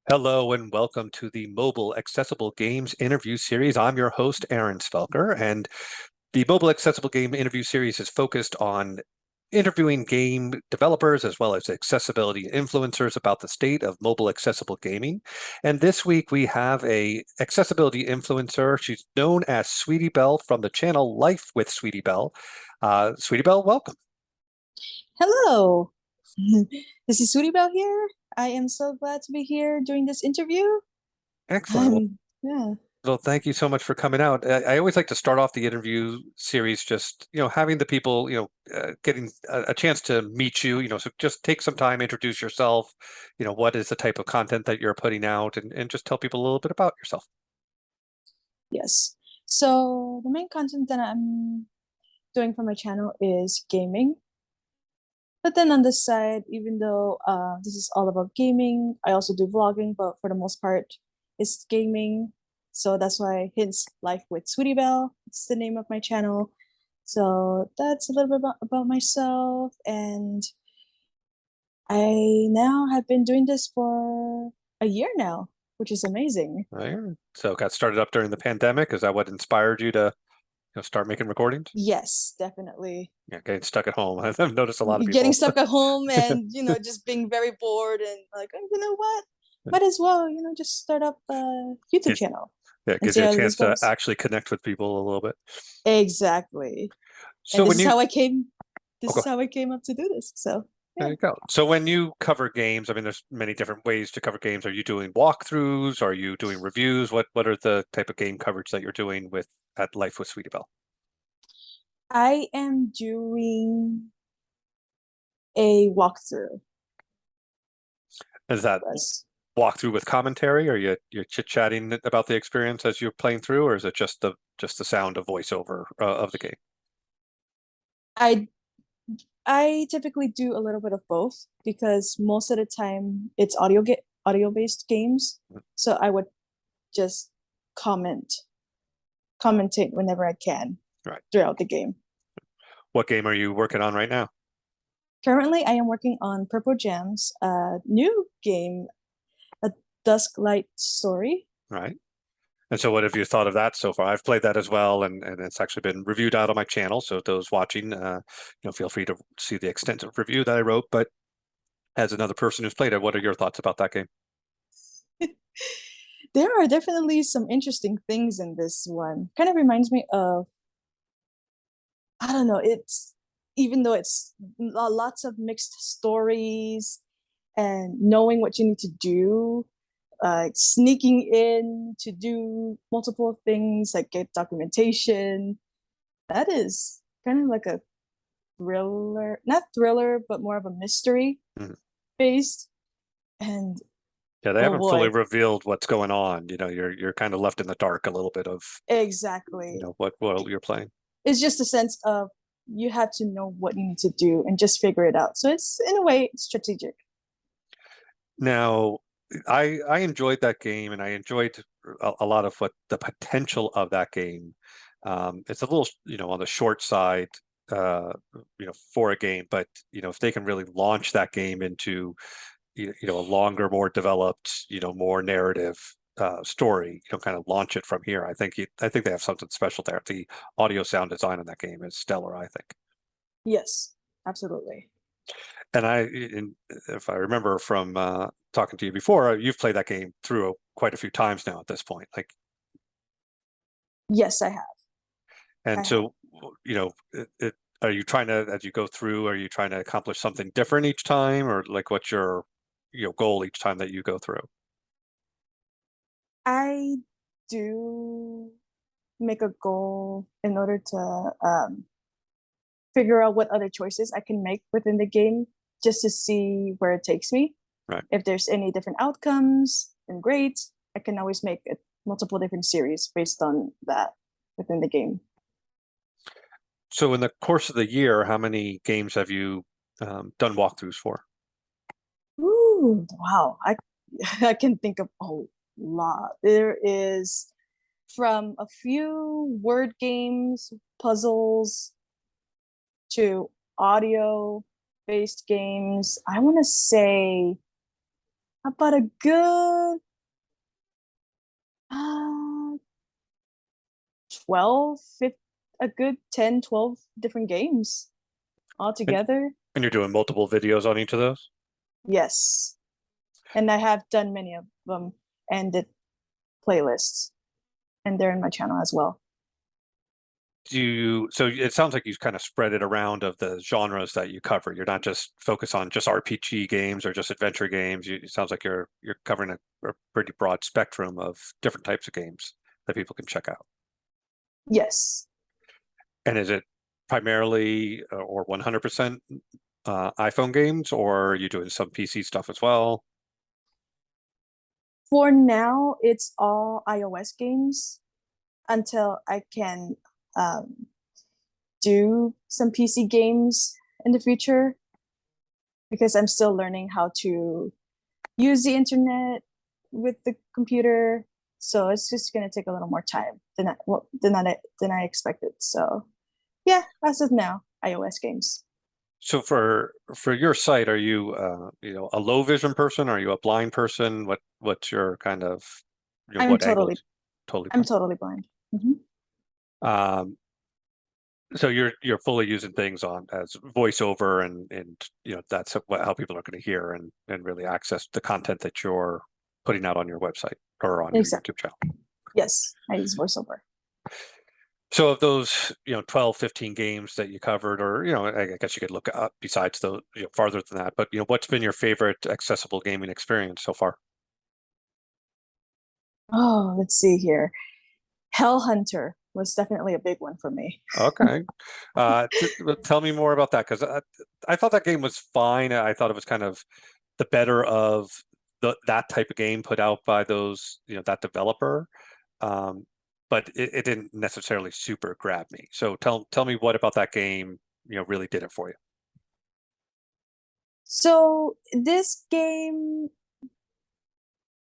Hello and welcome to the Mobile Accessible Games interview series. I'm your host, Aaron Spelker, and the Mobile Accessible Game interview series is focused on interviewing game developers as well as accessibility influencers about the state of mobile accessible gaming. And this week we have a accessibility influencer. She's known as SweetyBelle from the channel Life with SweetyBelle. SweetyBelle, welcome. Hello, this is SweetyBelle here. I am so glad to be here during this interview. Excellent. Yeah. Well, thank you so much for coming out. I always like to start off the interview series just, having the people, getting a chance to meet you, so just take some time, introduce yourself, what is the type of content that you're putting out and just tell people a little bit about yourself. Yes. So the main content that I'm doing for my channel is gaming. But then on this side, even though this is all about gaming, I also do vlogging, but for the most part, it's gaming. So that's why hence Life with SweetyBelle. It's the name of my channel. So that's a little bit about myself. And I now have been doing this for a year now, which is amazing. Right. So got started up during the pandemic. Is that what inspired you to start making recordings? Yes, definitely. Yeah, getting stuck at home. I've noticed a lot of Getting people. stuck at home and, just being very bored and like, oh, you know what? Might as well, just start up a YouTube channel Yeah, it and gives see you a how this chance to goes. actually connect with people a little bit. Exactly. So And this when is you, how I came oh, this go is how I came up to do this. So There yeah. you go. So when you cover games, I mean, there's many different ways to cover games. Are you doing walkthroughs? Are you doing reviews? What are the type of game coverage that you're doing with at Life with SweetyBelle? I am doing a walkthrough. Is that Yes. walkthrough with commentary? Are you're chit-chatting about the experience as you're playing through, or is it just the sound of voiceover of the game? I I typically do a little bit of both because most of the time it's audio based games. So I would just comment commentate whenever I can Right. throughout the game. What game are you working on right now? Currently, I am working on Purple Gems, a new game, a Dusklight story. Right. And so what have you thought of that so far? I've played that as well, and it's actually been reviewed out on my channel. So those watching, feel free to see the extensive review that I wrote. But as another person who's played it, what are your thoughts about that game? There are definitely some interesting things in this one. Kind of reminds me of, I don't know, it's even though it's lots of mixed stories and knowing what you need to do, sneaking in to do multiple things like get documentation. That is kind of like a thriller, not thriller, but more of a mystery Mhm. based. And Yeah, they oh haven't fully boy, revealed what's going on. You're kind of left in the dark a little bit of, exactly. what you're playing. It's just a sense of you have to know what you need to do and just figure it out. So it's in a way strategic. Now, I enjoyed that game, and I enjoyed a lot of what the potential of that game. It's a little, on the short side, for a game, but if they can really launch that game into a longer, more developed, more narrative story, kind of launch it from here. I think they have something special there. The audio sound design in that game is stellar, I think. Yes, absolutely. And if I remember from talking to you before, you've played that game through quite a few times now at this point. Like, Yes, I have. I and have. so, are you trying to, as you go through, are you trying to accomplish something different each time, or like what's your, goal each time that you go through? I do make a goal in order to figure out what other choices I can make within the game just to see where it takes me. Right. If there's any different outcomes, then great. I can always make it multiple different series based on that within the game. So in the course of the year, how many games have you done walkthroughs for? Ooh, wow. I can think of a lot. There is from a few word games, puzzles, to audio based games. I want to say about a good uh 12, 15, a good 10, 12 different games And, altogether. and you're doing multiple videos on each of those? Yes. And I have done many of them and did playlists, and they're in my channel as well. So it sounds like you kind of spread it around of the genres that you cover. You're not just focused on just RPG games or just adventure games. It sounds like you're covering a pretty broad spectrum of different types of games that people can check out. Yes. And is it primarily or 100% iPhone games, or are you doing some PC stuff as well? For now, it's all iOS games until I can do some PC games in the future, because I'm still learning how to use the internet with the computer. So it's just gonna take a little more time than I expected. So yeah, as of now, iOS games. So for your site, are you a low vision person? Are you a blind person? What's your kind of I'm what angle totally is totally I'm blind? totally blind. Mhm. So you're fully using things on as voiceover, and that's how people are going to hear and really access the content that you're putting out on your website or on your Exactly. YouTube channel. Yes, I use voiceover. So of those 12, 15 games that you covered, or I guess you could look up besides the farther than that, but what's been your favorite accessible gaming experience so far? Oh, let's see here. Hell Hunter was definitely a big one for me. Okay. Tell me more about that, because I thought that game was fine. I thought it was kind of the better of that type of game put out by those, that developer. But it didn't necessarily super grab me. So tell me what about that game, really did it for you. So this game,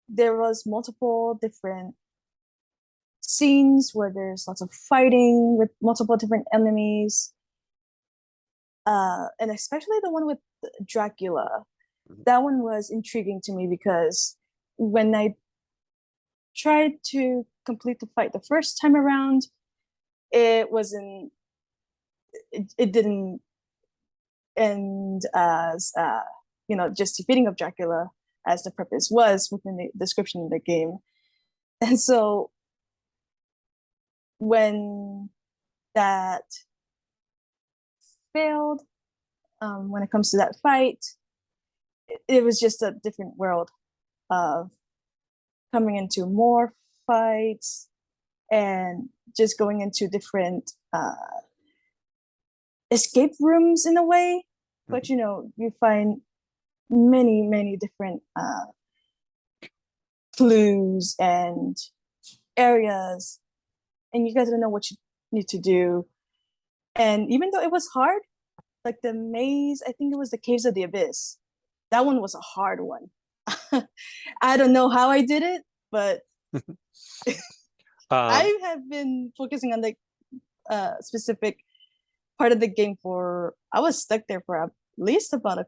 there was multiple different scenes where there's lots of fighting with multiple different enemies. And especially the one with Dracula. Mhm. That one was intriguing to me because when I tried to complete the fight the first time around, it wasn't it didn't end as just defeating of Dracula as the purpose was within the description of the game. And so when that failed, when it comes to that fight, it was just a different world of coming into more fights and just going into different escape rooms in a way. But you find many different clues and areas, and you guys don't know what you need to do. And even though it was hard, like the maze, I think it was the Caves of the Abyss. That one was a hard one. I don't know how I did it, but Um, I have been focusing on the specific part of the game I was stuck there for at least about a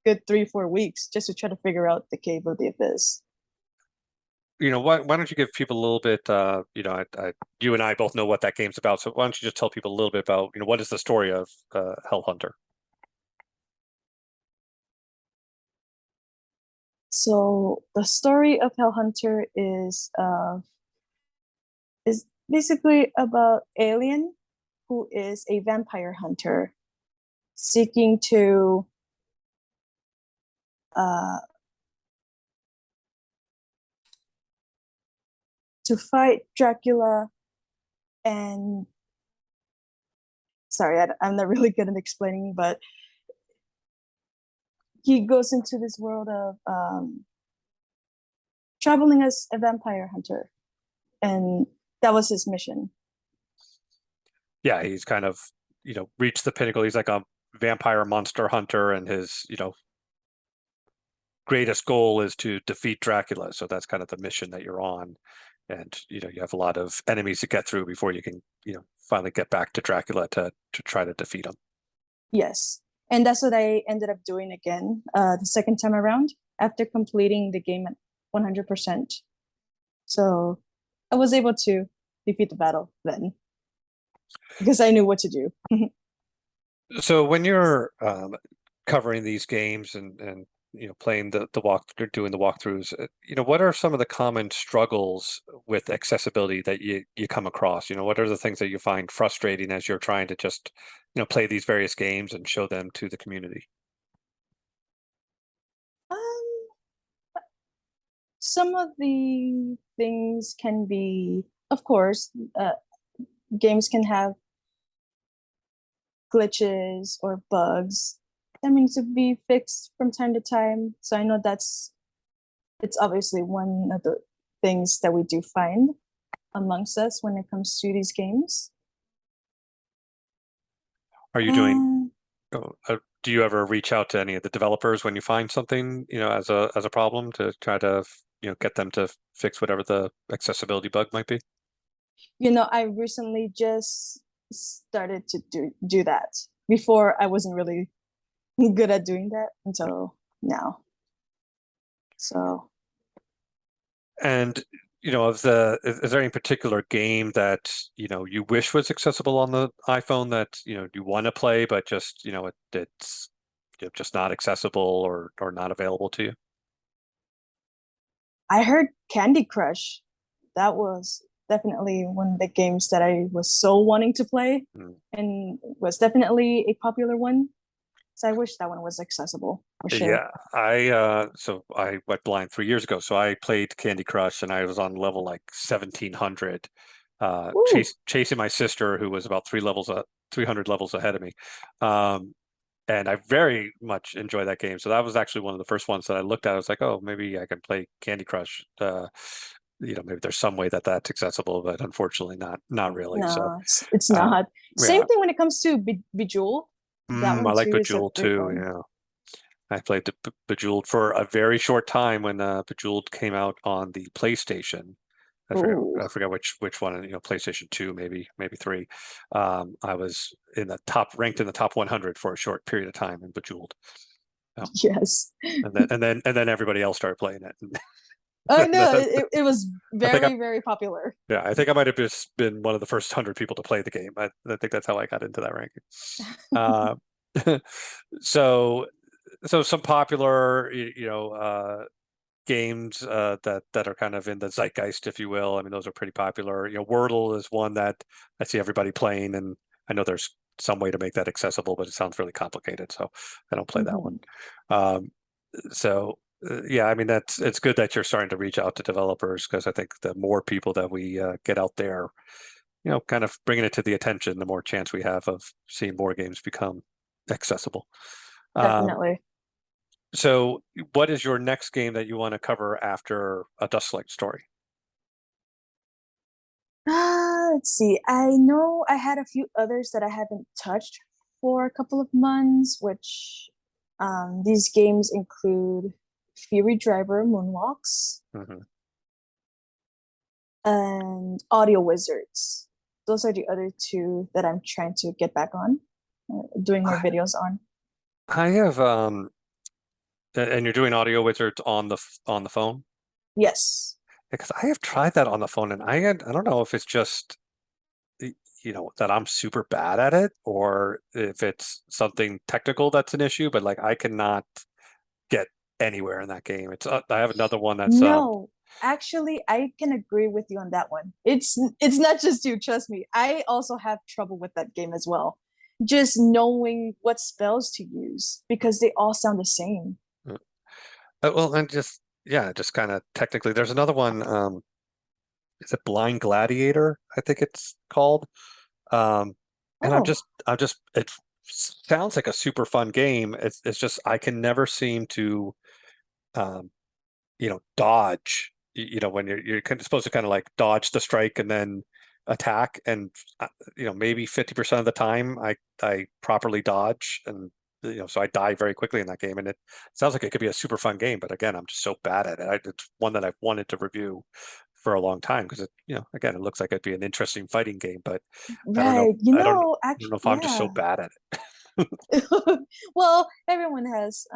good 3-4 weeks just to try to figure out the Cave of the Abyss. why don't you give people a little bit, you and I both know what that game's about, so why don't you just tell people a little bit about, what is the story of Hell Hunter? So the story of Hell Hunter is basically about Alien, who is a vampire hunter seeking uh, to fight Dracula. And sorry, I'm not really good at explaining, but he goes into this world of traveling as a vampire hunter, and that was his mission. Yeah, he's kind of reached the pinnacle. He's like a vampire monster hunter, and his greatest goal is to defeat Dracula. So that's kind of the mission that you're on. And you have a lot of enemies to get through before you can finally get back to Dracula to try to defeat him. Yes, and that's what I ended up doing again the second time around. after completing the game at 100%. So I was able to defeat the battle then because I knew what to do. So when you're covering these games and playing the walk doing the walkthroughs, what are some of the common struggles with accessibility that you come across? What are the things that you find frustrating as you're trying to just play these various games and show them to the community? Um, some of the things can be, of course, games can have glitches or bugs that needs to be fixed from time to time. So I know it's obviously one of the things that we do find amongst us when it comes to these games. Are you doing? And Do you ever reach out to any of the developers when you find something, as a problem to try to, get them to fix whatever the accessibility bug might be? I recently just started to do that. Before I wasn't really good at doing that until now. So And is there any particular game that you wish was accessible on the iPhone that you want to play, but just it's just not accessible or not available to you? I heard Candy Crush. That was definitely one of the games that I was so wanting to play Mm. and was definitely a popular one. So I wish that one was accessible for sure. Yeah, so I went blind 3 years ago. So I played Candy Crush and I was on level like 1700, Ooh, chasing my sister who was about 300 levels ahead of me. Um, and I very much enjoy that game. So that was actually one of the first ones that I looked at. I was like, oh, maybe I can play Candy Crush. Maybe there's some way that that's accessible, but unfortunately not really. So, no, it's uh, not. yeah, Same thing when it comes to Bejeweled. That I one like too is a Bejeweled great too. one. Yeah. I played Bejeweled for a very short time when Bejeweled came out on the PlayStation. Ooh, I forget which one, PlayStation 2, maybe 3. I was ranked in the top 100 for a short period of time in Bejeweled. Oh, yes. and then everybody else started playing it. I know it was I think I very, very popular. yeah, I think I might have just been one of the first 100 people to play the game. I think that's how I got into that ranking. Uh, so some popular games that are kind of in the zeitgeist, if you will. I mean, those are pretty popular. Wordle is one that I see everybody playing, and I know there's some way to make that accessible, but it sounds really complicated, so I don't play that one. Mhm. Um, yeah, I mean it's good that you're starting to reach out to developers, because I think the more people that we get out there, kind of bringing it to the attention, the more chance we have of seeing more games become accessible. Um, Definitely. so what is your next game that you want to cover after A Dustlight Story? Let's see. I know I had a few others that I haven't touched for a couple of months, which these games include Fury Driver Moonwalks Mhm. and Audio Wizards. Those are the other two that I'm trying to get back on, doing more I, videos on. I have and you're doing Audio Wizards on the phone? Yes. Because I have tried that on the phone, and I don't know if it's just that I'm super bad at it, or if it's something technical that's an issue, but like I cannot get anywhere in that game. I have another one that's No, actually, I can agree with you on that one. It's not just you, trust me. I also have trouble with that game as well. Just knowing what spells to use because they all sound the same. uh, well, and just yeah, just kind of technically. There's another one. Is it Blind Gladiator? I think it's called. Um, and Oh, it sounds like a super fun game. It's just I can never seem to um, dodge. When you're supposed to kind of like dodge the strike and then attack, and maybe 50% of the time I properly dodge, and so I die very quickly in that game. And it sounds like it could be a super fun game, but again, I'm just so bad at it. It's one that I've wanted to review for a long time, because again, it looks like it'd be an interesting fighting game, but I don't know. right. I don't know Actually, if I'm just so yeah. bad at it. Well, everyone has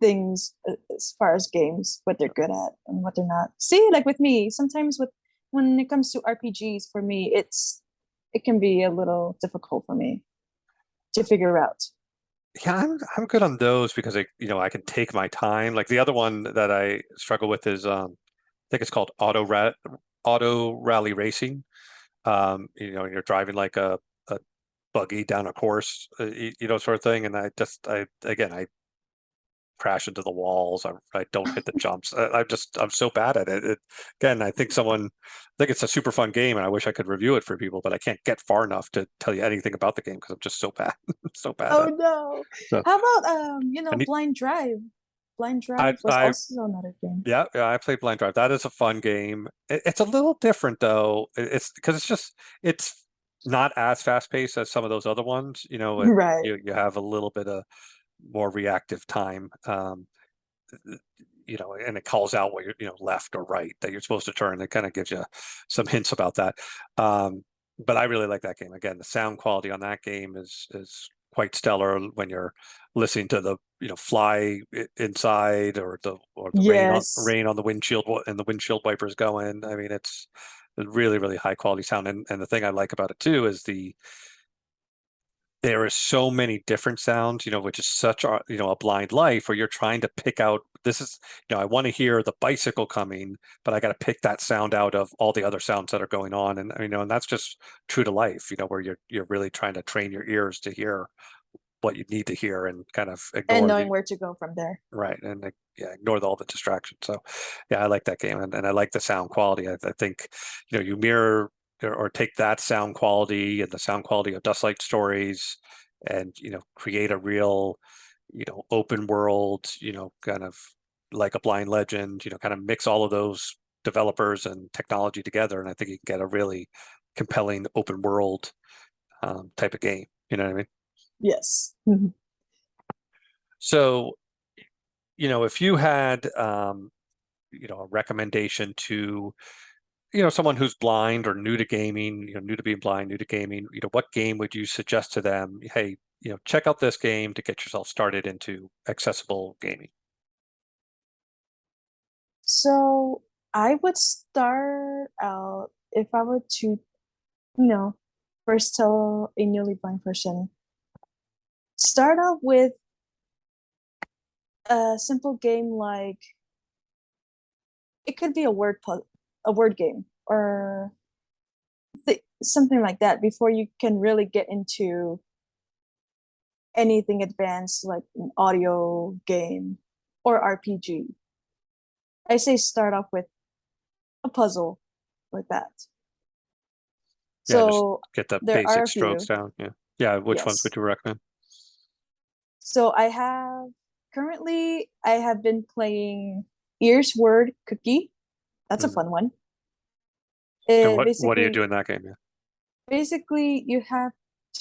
things as far as games, what they're good at and what they're not. See, like with me, sometimes when it comes to RPGs, for me, it can be a little difficult for me to figure out. Yeah, I'm good on those because I can take my time. Like the other one that I struggle with is I think it's called auto rally racing. You're driving like a buggy down a course, sort of thing. And I crash into the walls. I don't hit the jumps. I'm so bad at it. Again, I think it's a super fun game, and I wish I could review it for people, but I can't get far enough to tell you anything about the game because I'm just so bad, so bad Oh at it. no. So How about I need, Blind Drive? Blind I, Drive was I, also another game. yeah, I played Blind Drive. That is a fun game. It's a little different though. It's because it's not as fast paced as some of those other ones. Right. You have a little bit of more reactive time. And it calls out what you're, left or right that you're supposed to turn. It kind of gives you some hints about that. But I really like that game. Again, the sound quality on that game is quite stellar when you're listening to the fly inside or the Yes. rain on the windshield and the windshield wipers going. I mean, it's a really, really high quality sound. And the thing I like about it too is there is so many different sounds, which is such a blind life where you're trying to pick out this is, I want to hear the bicycle coming, but I got to pick that sound out of all the other sounds that are going on. And, and that's just true to life, where you're really trying to train your ears to hear what you need to hear and kind of And ignore knowing where to go from there. right. And ignore all the distractions. So yeah, I like that game. And I like the sound quality. I think, you mirror or take that sound quality and the sound quality of Dustlight Stories and, create a real, open world, kind of like a Blind Legend, kind of mix all of those developers and technology together. And I think you can get a really compelling open world type of game. You know what I mean? Yes. So, if you had, a recommendation to, someone who's blind or new to gaming, new to being blind, new to gaming, what game would you suggest to them? Hey, check out this game to get yourself started into accessible gaming. So I would start out if I were to, first tell a newly blind person, start out with a simple game like it could be a word game or something like that before you can really get into anything advanced like an audio game or RPG. I say start off with a puzzle like that. Yeah, just So get the there are basic a strokes few. down. Yeah. Yeah. Which ones Yes. would you recommend? So I have been playing EARSWordCookie. That's a Mhm. fun one. And It what do you do in that game? Yeah. basically you have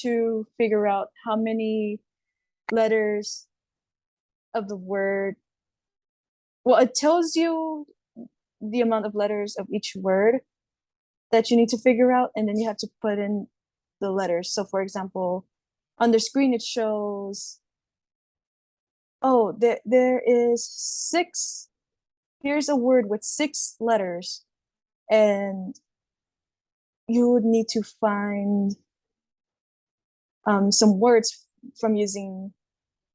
to figure out how many letters of the word. Well, it tells you the amount of letters of each word that you need to figure out, and then you have to put in the letters. So, for example, on the screen it shows, oh, there is six. Here's a word with 6 letters, and you would need to find some words from using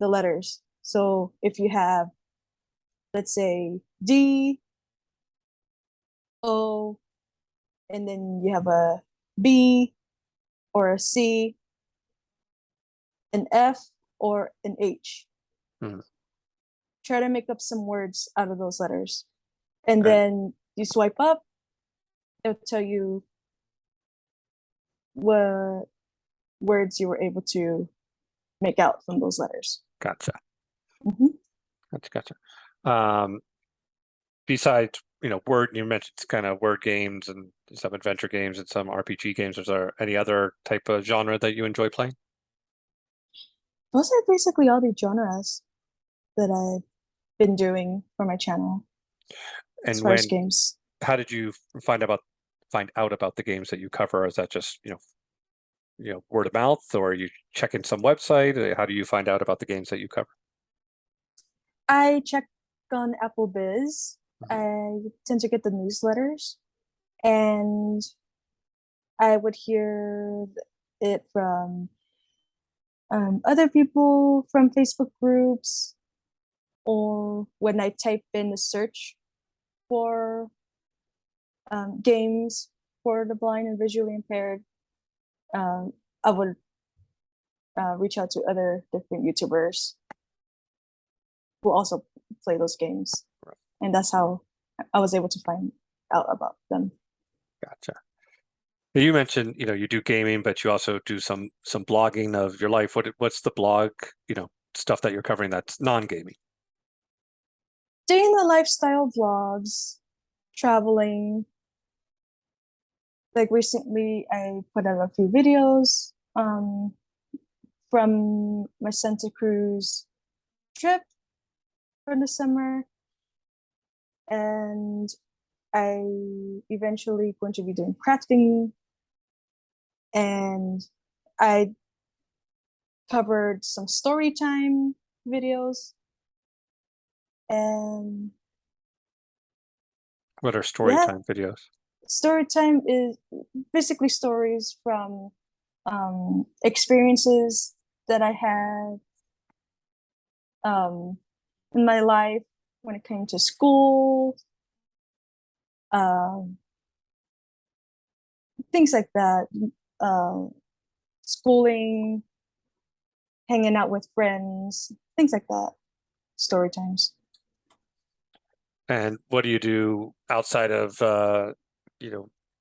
the letters. So if you have, let's say, D, O, and then you have a B or a C, an F or an H. Mhm. Try to make up some words out of those letters. And And then you swipe up, it'll tell you what words you were able to make out from those letters. gotcha. Mhm. Gotcha. Um, Besides, word, you mentioned kind of word games and some adventure games and some RPG games. Is there any other type of genre that you enjoy playing? Those are basically all the genres that I've been doing for my channel as And far as games. how did you find out about the games that you cover? Is that just, word of mouth, or are you checking some website? How do you find out about the games that you cover? I check on Apple Biz. Mhm. I tend to get the newsletters, and I would hear it from other people from Facebook groups, or when I type in a search for games for the blind and visually impaired, I would reach out to other different YouTubers who also play those games, Right. and that's how I was able to find out about them. Gotcha. You mentioned, you do gaming, but you also do some blogging of your life. What's the blog, stuff that you're covering that's non-gaming? Doing the lifestyle vlogs, traveling. Like recently, I put out a few videos from my Santa Cruz trip for the summer, and I eventually going to be doing crafting, and I covered some story time videos, and What are story yeah, time videos? story time is basically stories from experiences that I had in my life when it came to school, um, things like that, uh, schooling, hanging out with friends, things like that, story times. And what do you do outside of,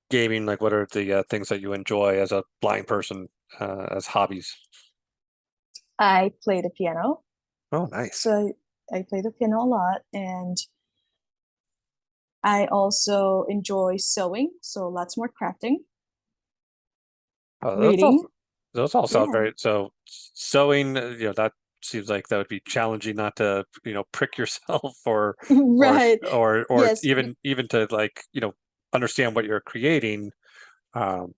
gaming? Like, what are the things that you enjoy as a blind person, as hobbies? I play the piano, Oh, nice. so I play the piano a lot, and I also enjoy sewing, so lots more crafting, Oh, reading. those all sound Yeah. very, so sewing, that seems like that would be challenging not to, prick yourself Right. or Yes. even to, like, understand what you're creating. Um,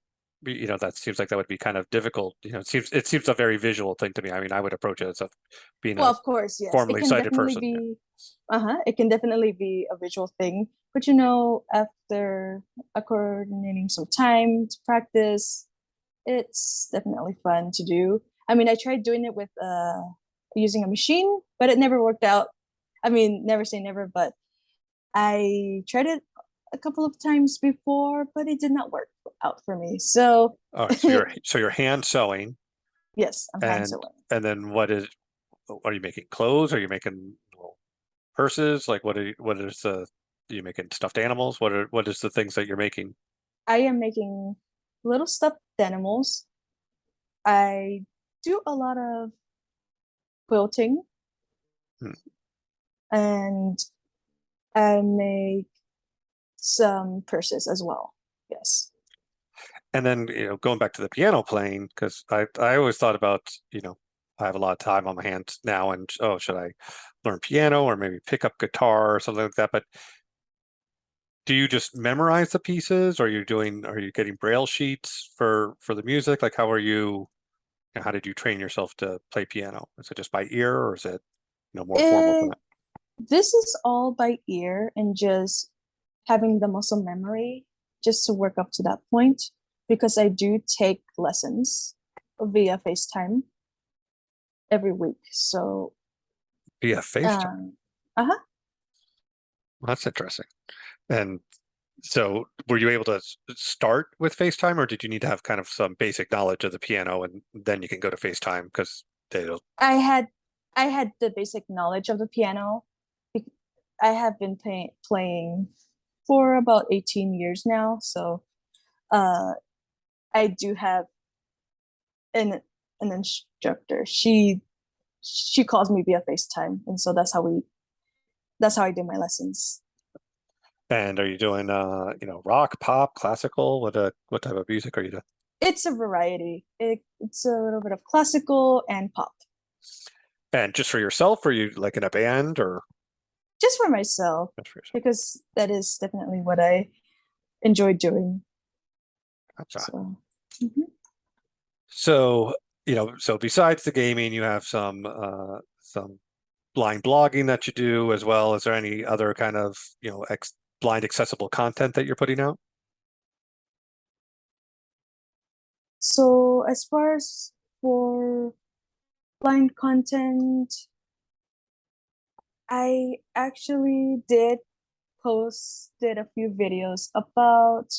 that seems like that would be kind of difficult. It seems a very visual thing to me. I mean, I would approach it as being Well, a of course, yes. It formerly can sighted definitely person. Yeah. be, it can definitely be a visual thing. But after coordinating some time to practice, it's definitely fun to do. I mean, I tried doing it with using a machine, but it never worked out. I mean, never say never, but I tried it a couple of times before, but it did not work out for me. So, All right. So you're hand sewing, yes, I'm hand and sewing. then are you making clothes? Are you making little purses? Like, are you making stuffed animals? What is the things that you're making? I am making little stuffed animals. I do a lot of quilting, Hmm. and I make some purses as well. Yes. And then, going back to the piano playing, because I always thought about, I have a lot of time on my hands now, and oh, should I learn piano or maybe pick up guitar or something like that? But do you just memorize the pieces? Or are you getting braille sheets for the music? Like, how did you train yourself to play piano? Is it just by ear, or is it, more formal than It, that? this is all by ear and just having the muscle memory just to work up to that point, because I do take lessons via FaceTime every week. So, Via FaceTime. uh-huh. Well, that's interesting. And so, were you able to start with FaceTime, or did you need to have kind of some basic knowledge of the piano, and then you can go to FaceTime because they'll. I had I had the basic knowledge of the piano. I have been playing for about 18 years now, so uh, I do have an an instructor. She calls me via FaceTime, and so that's how I do my lessons. And are you doing, rock, pop, classical? What type of music are you doing? It's a variety. It's a little bit of classical and pop, And just for yourself, or you like in a band, or just for myself, just for yourself? because that is definitely what I enjoy doing. Gotcha. So, mhm. So, so besides the gaming, you have some blind blogging that you do as well? Is there any other kind of, blind accessible content that you're putting out? So as far as for blind content, I actually posted a few videos about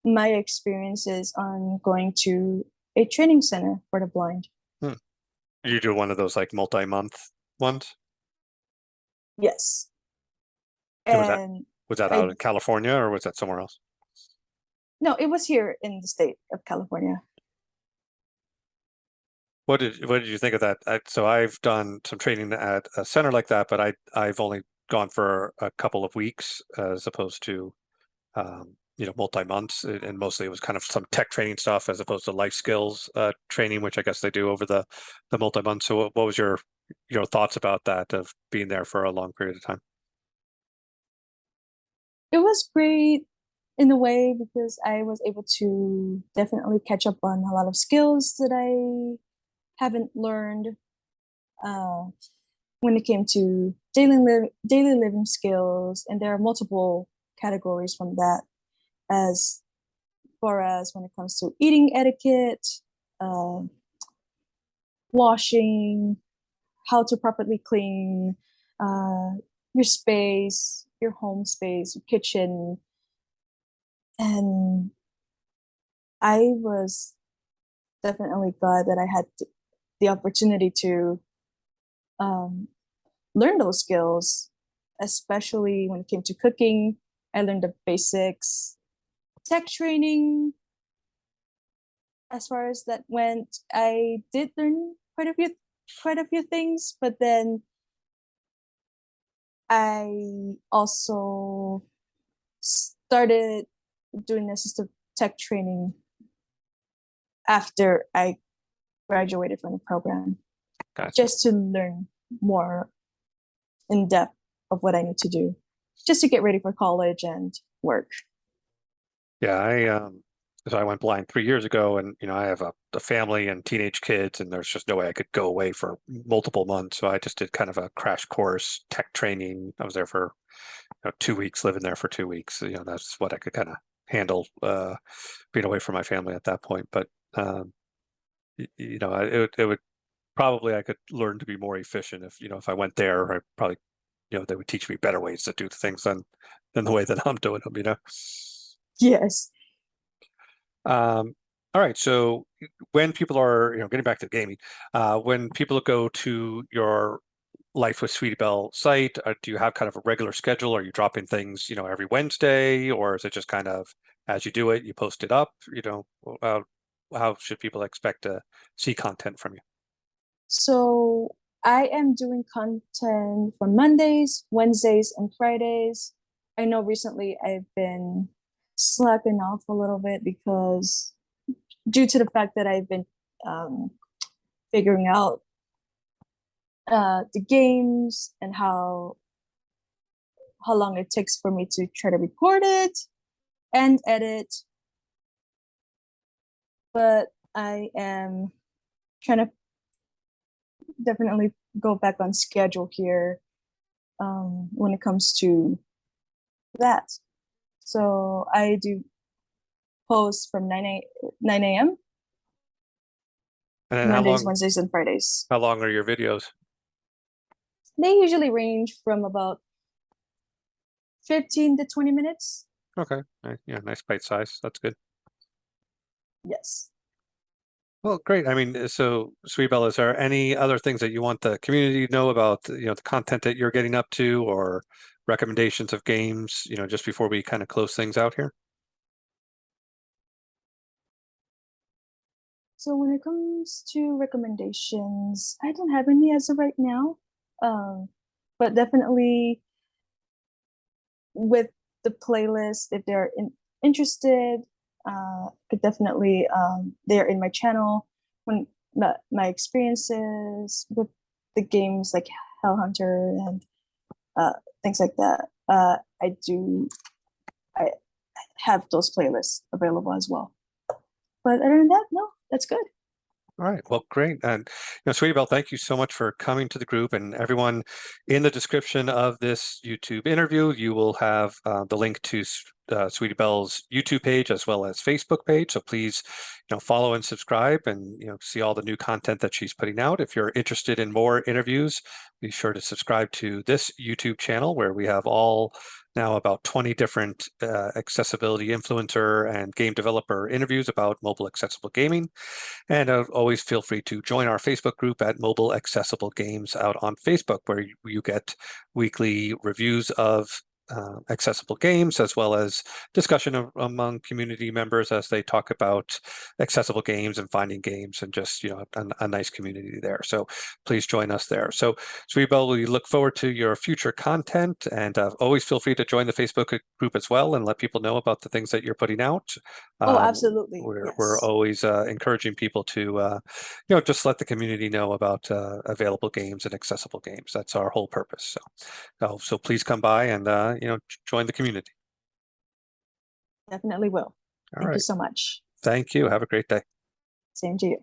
my experiences on going to a training center for the blind. You do one of those like multi-month ones? Yes. And And was that out I in California or was that somewhere else? no, it was here in the state of California. What did you think of that? So I've done some training at a center like that, but I've only gone for a couple of weeks as opposed to multi-months, and mostly it was kind of some tech training stuff as opposed to life skills training, which I guess they do over the multi-months. So what was your thoughts about that, of being there for a long period of time? It was great in a way because I was able to definitely catch up on a lot of skills that I haven't learned when it came to daily living skills, and there are multiple categories from that, as far as when it comes to eating etiquette, uh, washing, how to properly clean your space, your home space, your kitchen. And I was definitely glad that I had the opportunity to um, learn those skills, especially when it came to cooking. I learned the basics, tech training. As far as that went, I did learn quite a few things, but then I also started doing assistive tech training after I graduated from the program, Gotcha. just to learn more in depth of what I need to do, just to get ready for college and work. Yeah, so I went blind 3 years ago, and I have a family and teenage kids, and there's just no way I could go away for multiple months. So I just did kind of a crash course tech training. I was there for 2 weeks, living there for 2 weeks. That's what I could kind of handle, being away from my family at that point. But it would probably, I could learn to be more efficient if I went there. I probably they would teach me better ways to do things than the way that I'm doing them. Yes. All right. So when people are, getting back to gaming, when people go to your Life with SweetyBelle site, do you have kind of a regular schedule? Are you dropping things, every Wednesday, or is it just kind of as you do it, you post it up? Uh, how should people expect to see content from you? So I am doing content for Mondays, Wednesdays, and Fridays. I know recently I've been slacking off a little bit because due to the fact that I've been figuring out the games and how long it takes for me to try to record it and edit. But I am trying to definitely go back on schedule here when it comes to that. So I do post from 9 a.m. And then Mondays, Wednesdays, and Fridays. how long are your videos? They usually range from about 15 to 20 minutes. Okay. Yeah, nice bite size. That's good. Yes. Well, great. I mean, so SweetyBelle, is there any other things that you want the community to know about, the content that you're getting up to, or recommendations of games, just before we kind of close things out here? So when it comes to recommendations, I don't have any as of right now. But definitely with the playlist, if they're interested, could definitely they're in my channel when my experiences with the games like Hell Hunter and things like that. I have those playlists available as well. But other than that, no, that's good. All right, well, great. And SweetyBelle, thank you so much for coming to the group. And everyone, in the description of this YouTube interview, you will have the link to SweetyBelle's YouTube page as well as Facebook page. So please, follow and subscribe, and see all the new content that she's putting out. If you're interested in more interviews, be sure to subscribe to this YouTube channel, where we have now about 20 different accessibility influencer and game developer interviews about mobile accessible gaming. And always feel free to join our Facebook group at Mobile Accessible Games out on Facebook, where you get weekly reviews of accessible games, as well as discussion among community members as they talk about accessible games and finding games, and just a nice community there. So please join us there. So SweetyBelle, we look forward to your future content, and always feel free to join the Facebook group as well and let people know about the things that you're putting out. Oh, absolutely. We're Yes. always encouraging people to just let the community know about available games and accessible games. That's our whole purpose. So please come by and join the community. Definitely will. All Thank you right. so much. Thank you. Have a great day. Same to you.